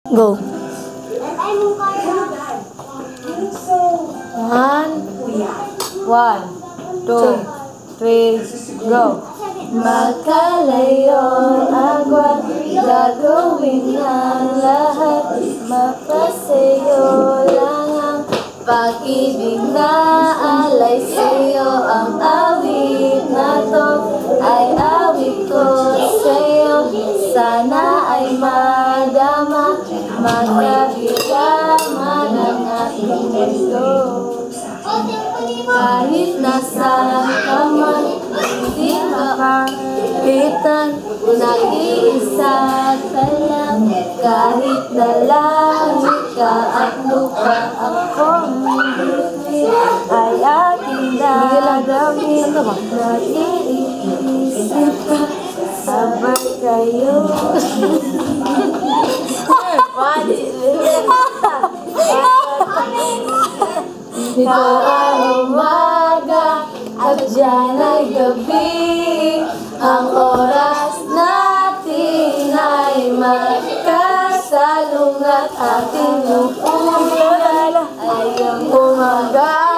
Go. 1, 2, 3, go. Makalayo agwat, gagawin ang lahat. Mapasayo lang ang pag-ibig na alay sa'yo. Ang awit na to ay awit ko sa'yo. Sana ay madama, magkabigama ng ating mundo. Kahit nasaan ka man, hindi makapitan, nag-iisa ka lang. Kahit na langit ka at lupa, akong ay aking dadamhin. Nag-iisip ka, sabay kayo. Ito ang umaga at diyan ay gabi. Ang oras natin ay magkasalungat. Ating lupunan ay ang umaga.